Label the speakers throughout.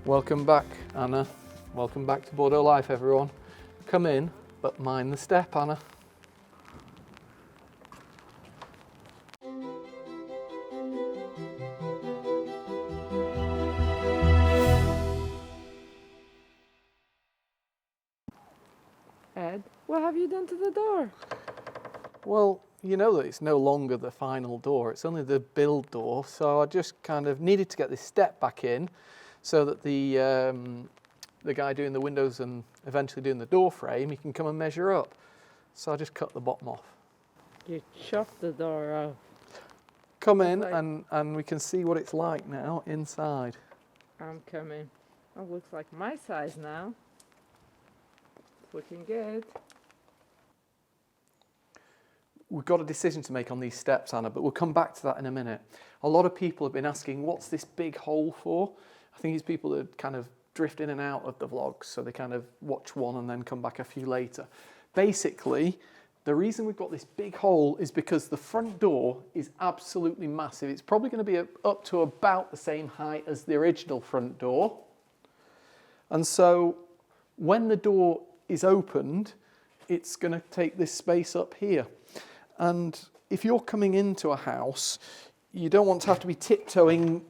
Speaker 1: Welcome back, Anna. Welcome back to Bordeaux Life, everyone. Come in, but mind the step, Anna.
Speaker 2: Ed, what have you done to the door?
Speaker 1: Well, you know that it's no longer the final door, it's only the build door, so I just kind of needed to get this step back in so that the guy doing the windows and eventually doing the door frame, he can come and measure up. So I just cut the bottom off.
Speaker 2: You chopped the door off.
Speaker 1: Come in
Speaker 2: Like-
Speaker 1: and we can see what it's like now inside.
Speaker 2: I'm coming. Oh, looks like my size now. It's looking good.
Speaker 1: We've got a decision to make on these steps, Anna, but we'll come back to that in a minute. A lot of people have been asking, what's this big hole for? I think it's people that kind of drift in and out of the vlogs, so they kind of watch one and then come back a few later. Basically, the reason we've got this big hole is because the front door is absolutely massive. It's probably going to be up to about the same height as the original front door. And so when the door is opened, it's going to take this space up here. And if you're coming into a house, you don't want to have to be tiptoeing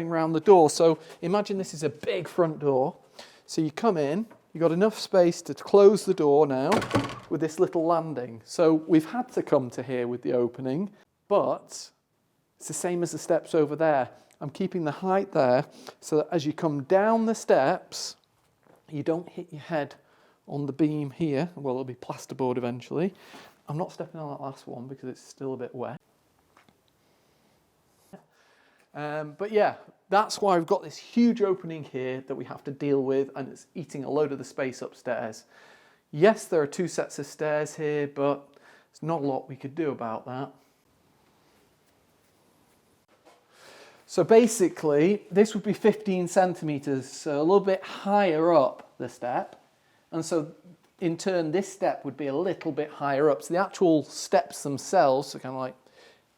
Speaker 1: around the door. So imagine this is a big front door. So you come in, you've got enough space to close the door now with this little landing. So we've had to come to here with the opening, but it's the same as the steps over there. I'm keeping the height there so that as you come down the steps, you don't hit your head on the beam here. Well, it'll be plasterboard eventually. I'm not stepping on that last one because it's still a bit wet. But yeah, that's why we've got this huge opening here that we have to deal with, and it's eating a load of the space upstairs. Yes, there are 2 sets of stairs here, but there's not a lot we could do about that. So basically, this would be 15 centimetres, so a little bit higher up the step. And so in turn, this step would be a little bit higher up. So the actual steps themselves, so kind of like,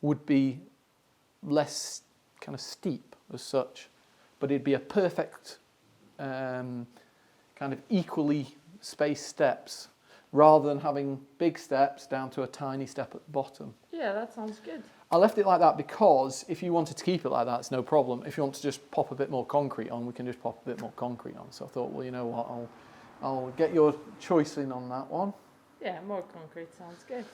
Speaker 1: would be less kind of steep as such, but it'd be a perfect kind of equally spaced steps rather than having big steps down to a tiny step at the bottom.
Speaker 2: Yeah, that sounds good.
Speaker 1: I left it like that because if you wanted to keep it like that, it's no problem. If you want to just pop a bit more concrete on, we can just pop a bit more concrete on. So I thought, well, you know what, I'll get your choice in on that one.
Speaker 2: Yeah, more concrete sounds good.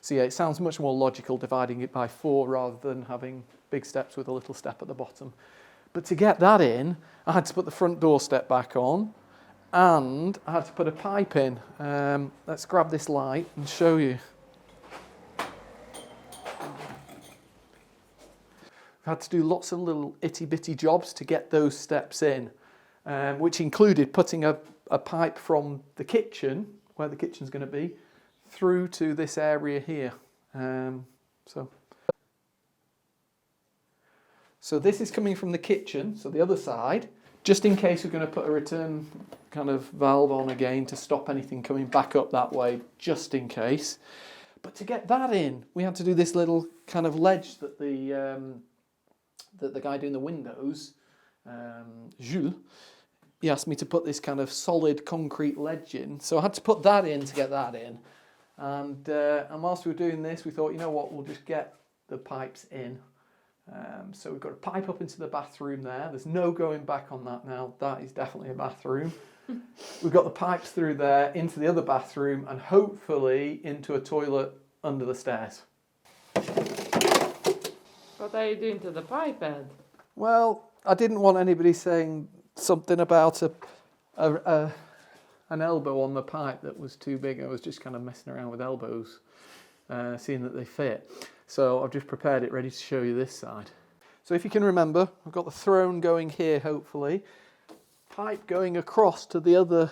Speaker 1: So yeah, it sounds much more logical dividing it by 4 rather than having big steps with a little step at the bottom. But to get that in, I had to put the front door step back on and I had to put a pipe in. Let's grab this light and show you. I've had to do lots of little itty-bitty jobs to get those steps in, which included putting a pipe from the kitchen, where the kitchen's going to be, through to this area here. So this is coming from the kitchen, so the other side, just in case we're going to put a return kind of valve on again to stop anything coming back up that way, just in case. But to get that in, we had to do this little kind of ledge that the guy doing the windows, Jules, he asked me to put this kind of solid concrete ledge in. So I had to put that in to get that in. And whilst we were doing this, we thought, you know what, we'll just get the pipes in. So we've got a pipe up into the bathroom there. There's no going back on that now. That is definitely a bathroom. We've got the pipes through there into the other bathroom and hopefully into a toilet under the stairs.
Speaker 2: What are you doing to the pipe, Ed?
Speaker 1: Well, I didn't want anybody saying something about an elbow on the pipe that was too big. I was just kind of messing around with elbows, seeing that they fit. So I've just prepared it ready to show you this side. So if you can remember, I've got the throne going here, hopefully. Pipe going across to the other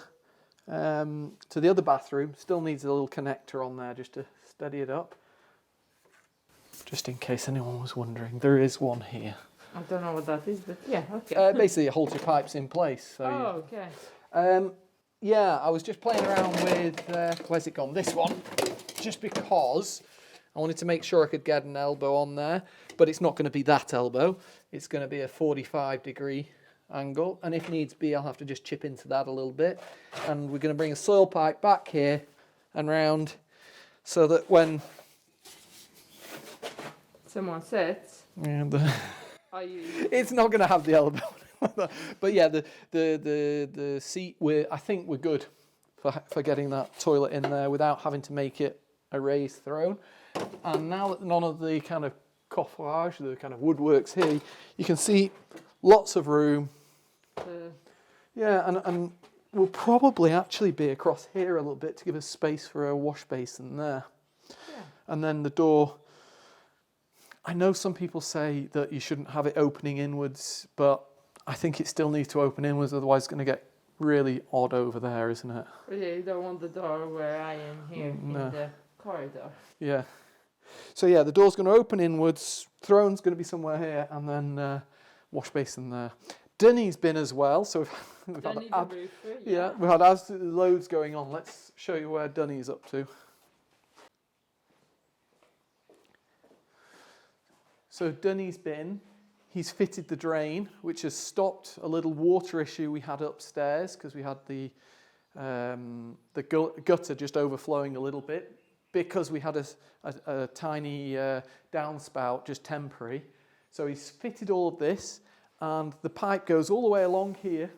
Speaker 1: bathroom. Still needs a little connector on there just to steady it up. Just in case anyone was wondering, there is one here.
Speaker 2: I don't know what that is, but yeah, okay.
Speaker 1: Basically, it holds your pipes in place. So
Speaker 2: okay.
Speaker 1: Yeah, I was just playing around with, where's it gone? This one. Just because I wanted to make sure I could get an elbow on there, but it's not going to be that elbow. It's going to be a 45-degree angle, and if needs be I'll have to just chip into that a little bit, and we're going to bring a soil pipe back here and round so that when
Speaker 2: someone sits, are you?
Speaker 1: it's not going to have the elbow. But yeah, the seat, I think we're good for getting that toilet in there without having to make it a raised throne. And now that none of the kind of coffrage, the kind of woodworks here, you can see lots of room. Yeah, and we'll probably actually be across here a little bit to give us space for a wash basin there. Yeah. And then the door, I know some people say that you shouldn't have it opening inwards, but I think it still needs to open inwards, otherwise it's going to get really odd over there, isn't it?
Speaker 2: Yeah, you don't want the door where I am here in the corridor.
Speaker 1: Yeah. So yeah, the door's going to open inwards, throne's going to be somewhere here, and then wash basin there. Dunny's been as well, so we've had loads going on. Let's show you where Dunny's up to. So Dunny's been. He's fitted the drain, which has stopped a little water issue we had upstairs because we had the gutter just overflowing a little bit because we had a tiny downspout, just temporary. So he's fitted all of this, and the pipe goes all the way along here.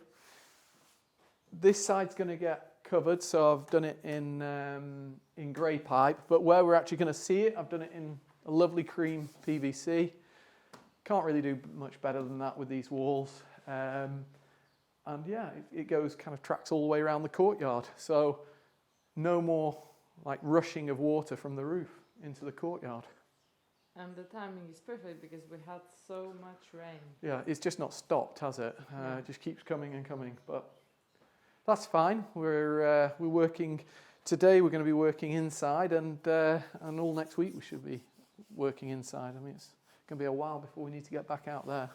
Speaker 1: This side's going to get covered, so I've done it in grey pipe, but where we're actually going to see it, I've done it in a lovely cream PVC. Can't really do much better than that with these walls. And yeah, it goes kind of tracks all the way around the courtyard. So no more like rushing of water from the roof into the courtyard.
Speaker 2: And the timing is perfect because we had so much rain.
Speaker 1: Yeah, it's just not stopped, has it? It just keeps coming and coming. But that's fine. We're working today. We're going to be working inside, and all next week we should be working inside. I mean, it's going to be a while before we need to get back out there.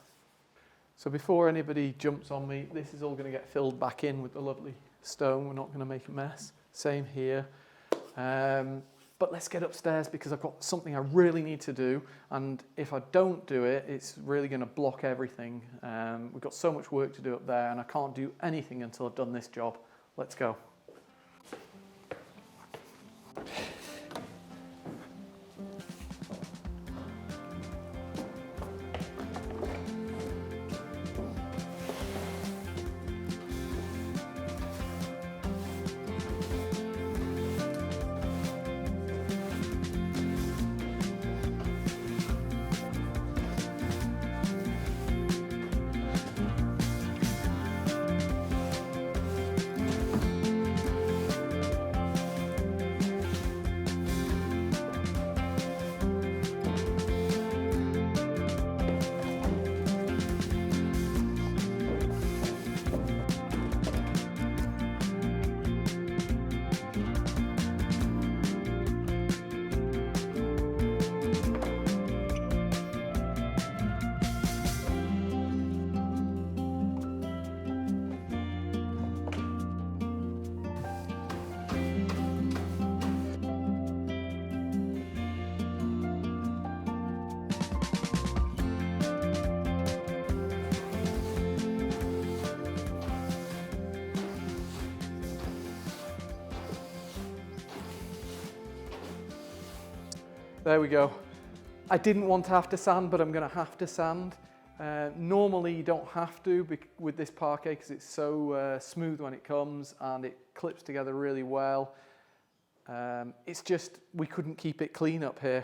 Speaker 1: So before anybody jumps on me, this is all going to get filled back in with the lovely stone. We're not going to make a mess. Same here. But let's get upstairs because I've got something I really need to do, and if I don't do it, it's really going to block everything. We've got so much work to do up there, and I can't do anything until I've done this job. Let's go. There we go. I didn't want to have to sand, but I'm going to have to sand. Normally you don't have to with this parquet because it's so smooth when it comes and it clips together really well. It's just we couldn't keep it clean up here.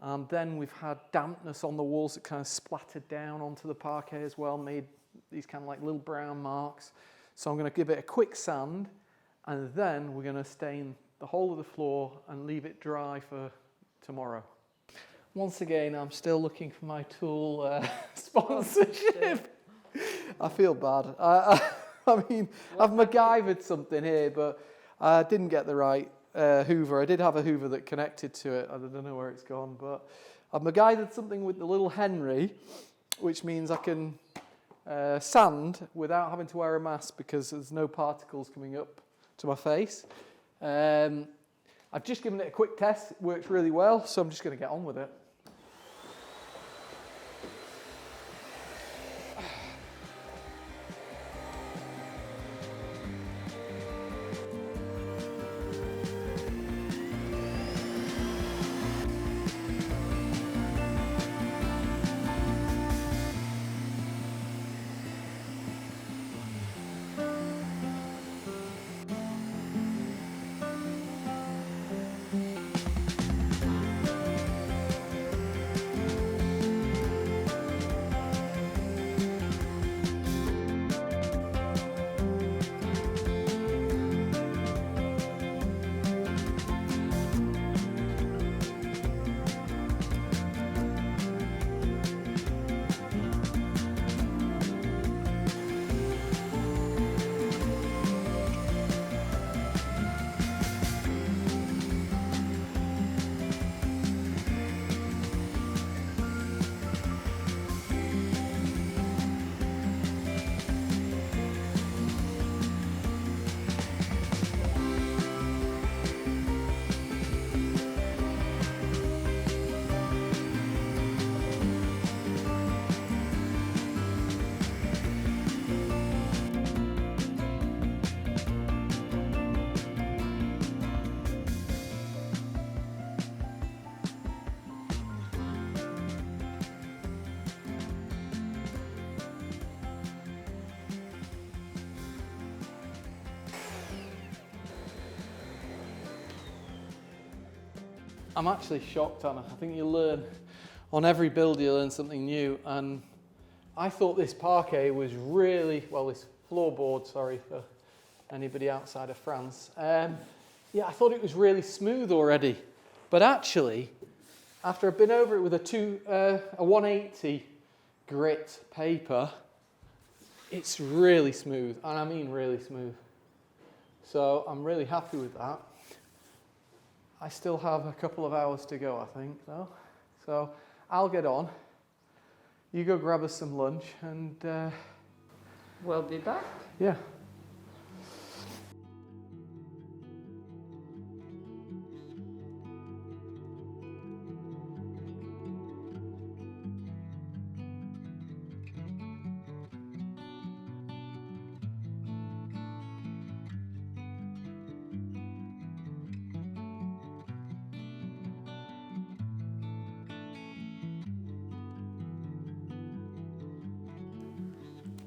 Speaker 1: And then we've had dampness on the walls that kind of splattered down onto the parquet as well, made these kind of like little brown marks. So I'm going to give it a quick sand, and then we're going to stain the whole of the floor and leave it dry for tomorrow. Once again, I'm still looking for my tool sponsorship. I feel bad. I mean, I've MacGyvered something here, but I didn't get the right Hoover. I did have a Hoover that connected to it. I don't know where it's gone, but I've MacGyvered something with the little Henry, which means I can sand without having to wear a mask because there's no particles coming up to my face. I've just given it a quick test. It works really well, so I'm just going to get on with it. I'm actually shocked, Anna. I think you learn, on every build you learn something new, and I thought this parquet was really, well, this floorboard, sorry for anybody outside of France. Yeah, I thought it was really smooth already, but actually, after I've been over it with a 180 grit paper, it's really smooth, and I mean really smooth. So I'm really happy with that. I still have a couple of hours to go, I think, though. So I'll get on. You go grab us some lunch, and
Speaker 2: We'll be back.
Speaker 1: yeah.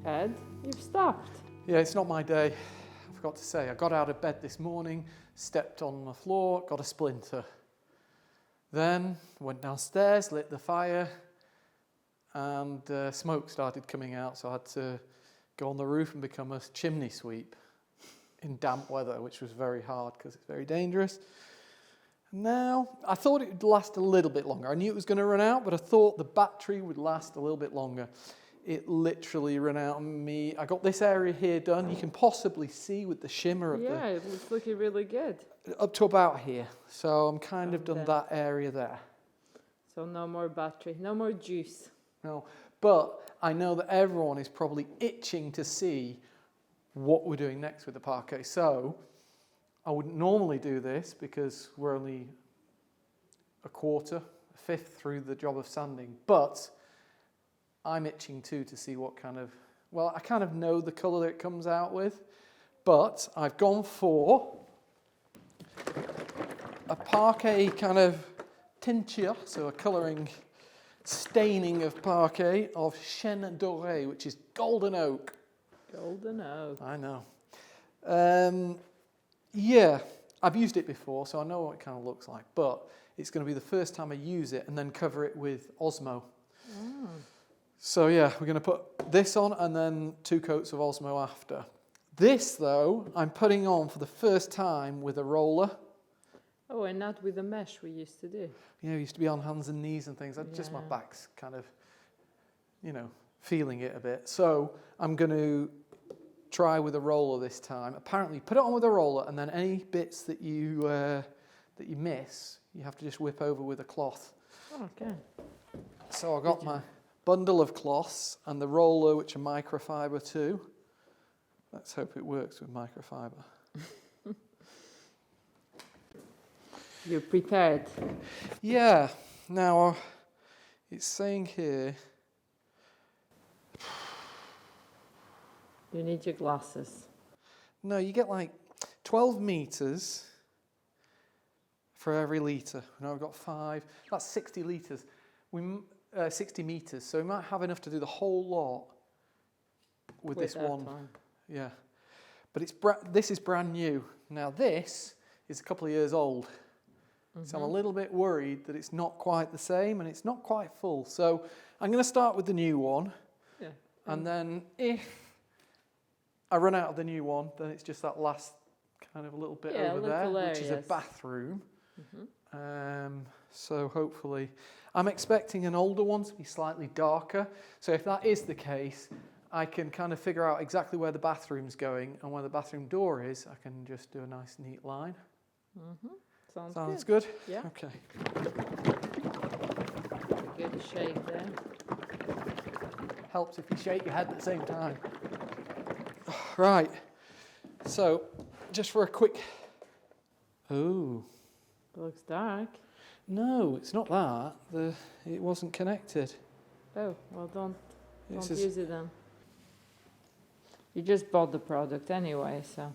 Speaker 2: Ed, you've stopped.
Speaker 1: Yeah, it's not my day. I forgot to say, I got out of bed this morning, stepped on the floor, got a splinter. Then went downstairs, lit the fire, and smoke started coming out, so I had to go on the roof and become a chimney sweep in damp weather, which was very hard because it's very dangerous. Now, I thought it would last a little bit longer. I knew it was going to run out, but I thought the battery would last a little bit longer. It literally ran out on me. I got this area here done. You can possibly see with the shimmer of
Speaker 2: Yeah, it looks looking really good.
Speaker 1: up to about here. So I'm kind of
Speaker 2: And
Speaker 1: done
Speaker 2: then-
Speaker 1: that area there.
Speaker 2: So no more battery, no more juice.
Speaker 1: No, but I know that everyone is probably itching to see what we're doing next with the parquet. So I wouldn't normally do this because we're only a fifth through the job of sanding. But I'm itching too to see what kind of, well, I kind of know the colour that it comes out with, but I've gone for a parquet kind of tincture, so a colouring, staining of parquet of chêne doré, which is golden oak.
Speaker 2: Golden oak.
Speaker 1: I know. Yeah, I've used it before, so I know what it kind of looks like, but it's going to be the first time I use it and then cover it with Osmo.
Speaker 2: Mm.
Speaker 1: So yeah, we're going to put this on and then 2 coats of Osmo after. This, though, I'm putting on for the first time with a roller.
Speaker 2: Oh, and not with the mesh we used to do.
Speaker 1: You know, I used to be on hands and knees and things. Just my
Speaker 2: Yeah.
Speaker 1: back's kind of, feeling it a bit. So I'm going to try with a roller this time. Apparently, put it on with a roller, and then any bits that you miss, you have to just whip over with a cloth.
Speaker 2: Oh, okay.
Speaker 1: So I got my bundle of cloths and the roller, which are microfiber too. Let's hope it works with microfiber.
Speaker 2: You're prepared.
Speaker 1: Yeah. Now it's saying here.
Speaker 2: You need your glasses.
Speaker 1: No, you get like 12 meters for every litre. Now I've got 5. That's 60 litres. 60 meters. So we might have enough to do the whole lot with this
Speaker 2: that
Speaker 1: one.
Speaker 2: one.
Speaker 1: Yeah. But this is brand new. Now this is a couple of years old. So I'm a little bit worried that it's not quite the same and it's not quite full. So I'm going to start with the new one.
Speaker 2: Yeah.
Speaker 1: And then if I run out of the new one, then it's just that last kind of a little bit over there, which is a bathroom. So hopefully, I'm expecting an older one to be slightly darker. So if that is the case, I can kind of figure out exactly where the bathroom's going, and where the bathroom door is, I can just do a nice neat line.
Speaker 2: Sounds
Speaker 1: good?
Speaker 2: Yeah.
Speaker 1: Okay.
Speaker 2: Give it a shake there.
Speaker 1: Helps if you shake your head at the same time. Right. So, just for a quick... Oh.
Speaker 2: Looks dark.
Speaker 1: No, it's not that. It wasn't connected.
Speaker 2: Oh, well, don't
Speaker 1: This is-
Speaker 2: use it then. You just bought the product anyway, so.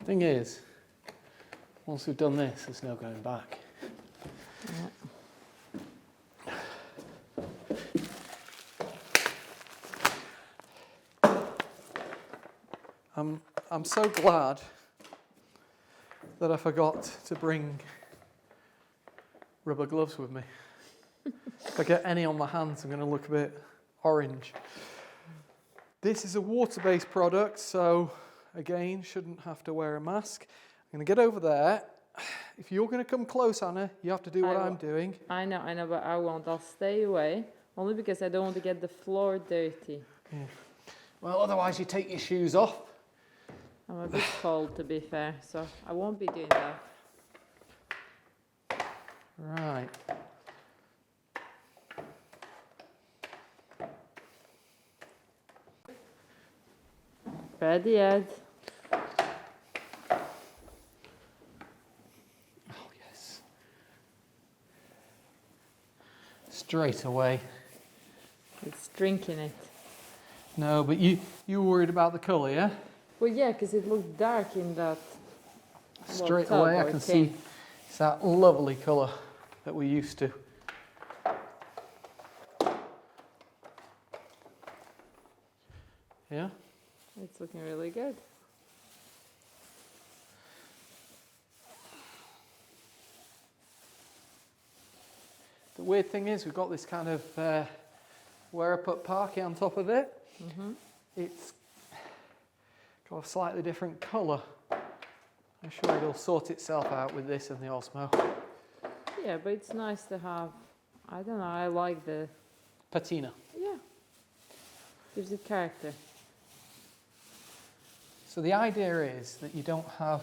Speaker 1: Thing is, once we've done this, there's no going back. I'm so glad that I forgot to bring rubber gloves with me. If I get any on my hands, I'm going to look a bit orange. This is a water-based product, so again, shouldn't have to wear a mask. I'm going to get over there. If you're going to come close, Anna, you have to do what I'm doing.
Speaker 2: I know, but I won't. I'll stay away, only because I don't want to get the floor dirty.
Speaker 1: Yeah. Well, otherwise you take your shoes off.
Speaker 2: I'm a bit cold, to be fair, so I won't be doing that.
Speaker 1: Right.
Speaker 2: Ready, Ed?
Speaker 1: Oh, yes. Straight away.
Speaker 2: It's drinking it.
Speaker 1: No, but you were worried about the colour, yeah?
Speaker 2: Well, yeah, because it looked dark in that.
Speaker 1: Straight away I can see it's that lovely colour that we're used to. Yeah?
Speaker 2: It's looking really good.
Speaker 1: The weird thing is we've got this kind of where I put parquet on top of it.
Speaker 2: Mm-hmm.
Speaker 1: It's got a slightly different colour. I'm sure it'll sort itself out with this and the Osmo.
Speaker 2: Yeah, but it's nice to have. I don't know. I like the
Speaker 1: Patina.
Speaker 2: Yeah. Gives it character.
Speaker 1: So the idea is that you don't have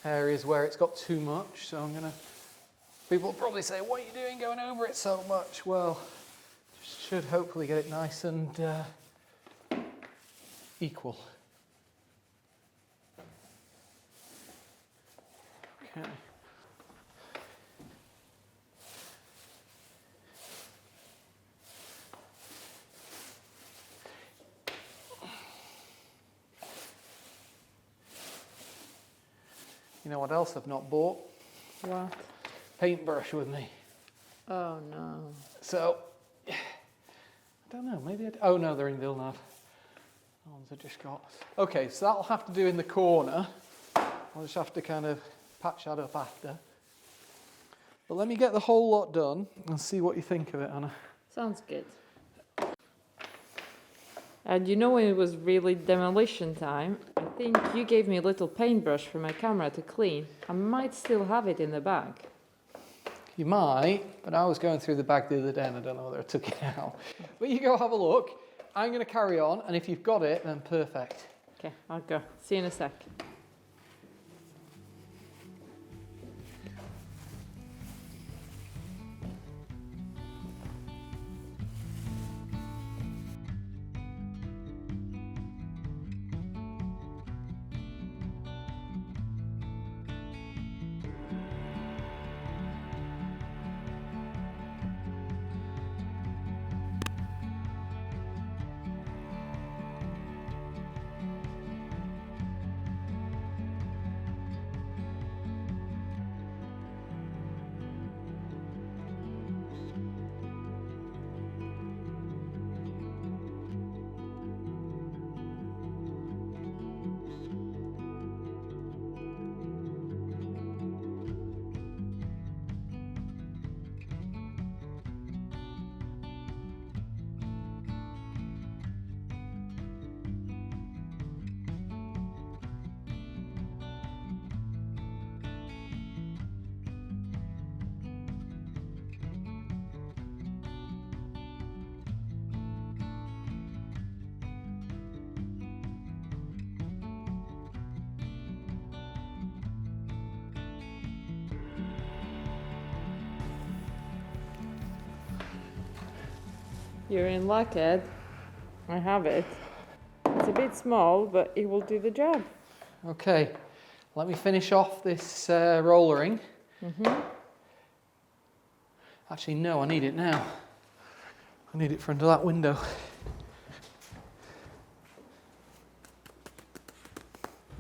Speaker 1: areas where it's got too much. So I'm going to... People will probably say, what are you doing going over it so much? Well, should hopefully get it nice and equal. Okay. You know what else I've not bought?
Speaker 2: What?
Speaker 1: Paintbrush with me.
Speaker 2: Oh no.
Speaker 1: So, I don't know, maybe oh no, they're in Villeneuve. The ones I just got. Okay, so that'll have to do in the corner. I'll just have to kind of patch that up after. But let me get the whole lot done and see what you think of it, Anna.
Speaker 2: Sounds good. And you know, when it was really demolition time, I think you gave me a little paintbrush for my camera to clean. I might still have it in the bag.
Speaker 1: You might, but I was going through the bag the other day and I don't know whether I took it out. But you go have a look. I'm going to carry on, and if you've got it, then perfect.
Speaker 2: Okay, I'll go. See you in a sec. You're in luck, Ed. I have it. It's a bit small, but it will do the job.
Speaker 1: Okay, let me finish off this rollering.
Speaker 2: Mm-hmm.
Speaker 1: Actually, no, I need it now. I need it for under that window.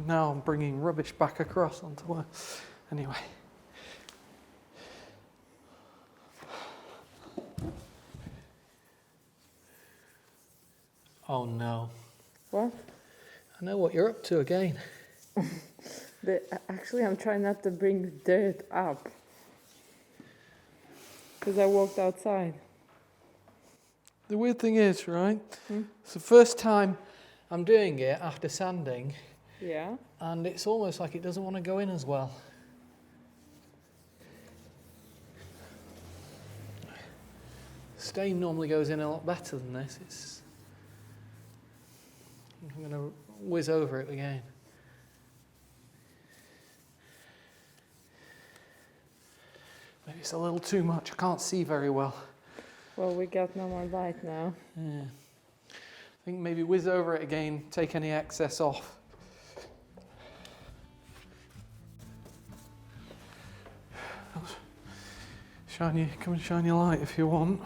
Speaker 1: Now I'm bringing rubbish back across onto work. Anyway. Oh no.
Speaker 2: What?
Speaker 1: I know what you're up to again.
Speaker 2: Actually, I'm trying not to bring dirt up because I walked outside.
Speaker 1: The weird thing is, right,
Speaker 2: Hmm?
Speaker 1: it's the first time I'm doing it after sanding,
Speaker 2: Yeah.
Speaker 1: and it's almost like it doesn't want to go in as well. Stain normally goes in a lot better than this. I'm going to whiz over it again. Maybe it's a little too much. I can't see very well.
Speaker 2: Well, we got no more light now.
Speaker 1: Yeah. I think maybe whiz over it again, take any excess off. Come and shine your light if you want.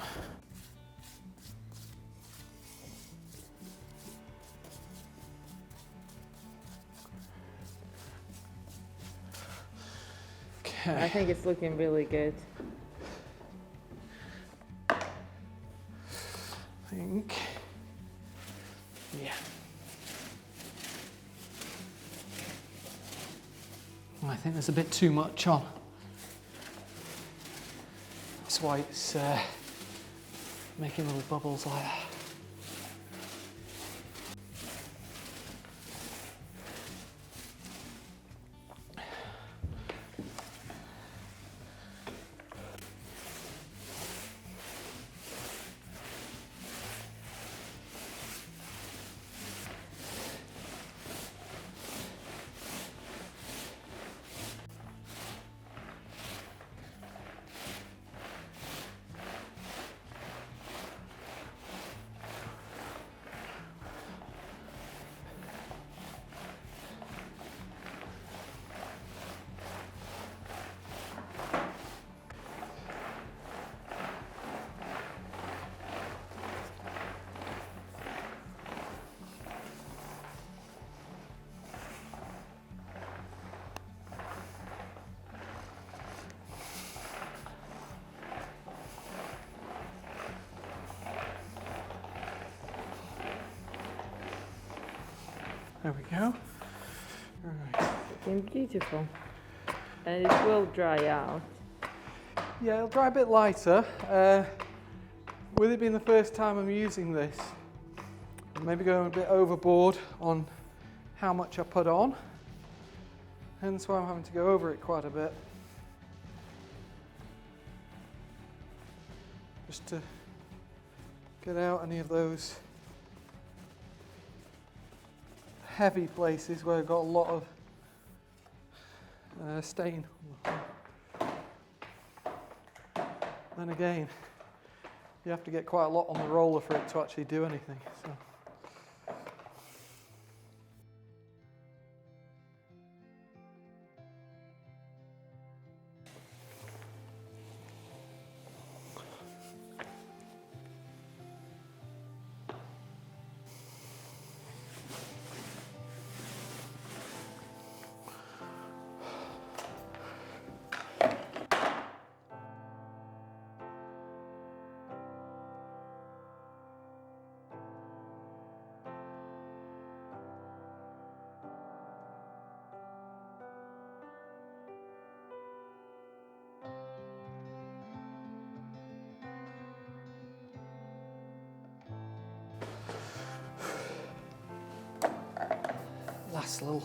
Speaker 2: I think it's looking really good.
Speaker 1: I think, yeah. I think there's a bit too much on. That's why it's making little bubbles like that. There we go. Right.
Speaker 2: Looking beautiful. And it will dry out.
Speaker 1: Yeah, it'll dry a bit lighter. With it being the first time I'm using this, I'm maybe going a bit overboard on how much I put on. Hence why I'm having to go over it quite a bit. Just to get out any of those heavy places where I've got a lot of stain. Then again, you have to get quite a lot on the roller for it to actually do anything. So. Last little.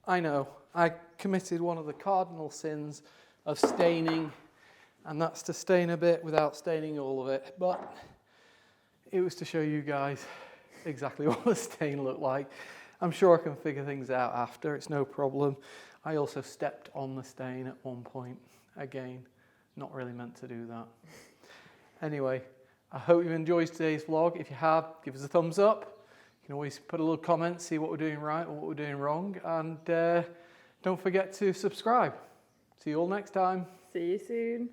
Speaker 1: I know, I committed one of the cardinal sins of staining, and that's to stain a bit without staining all of it. But it was to show you guys exactly what the stain looked like. I'm sure I can figure things out after, it's no problem. I also stepped on the stain at one point. Again, not really meant to do that. Anyway, I hope you enjoyed today's vlog. If you have, give us a thumbs up. You can always put a little comment, see what we're doing right or what we're doing wrong. And don't forget to subscribe. See you all next time.
Speaker 2: See you soon.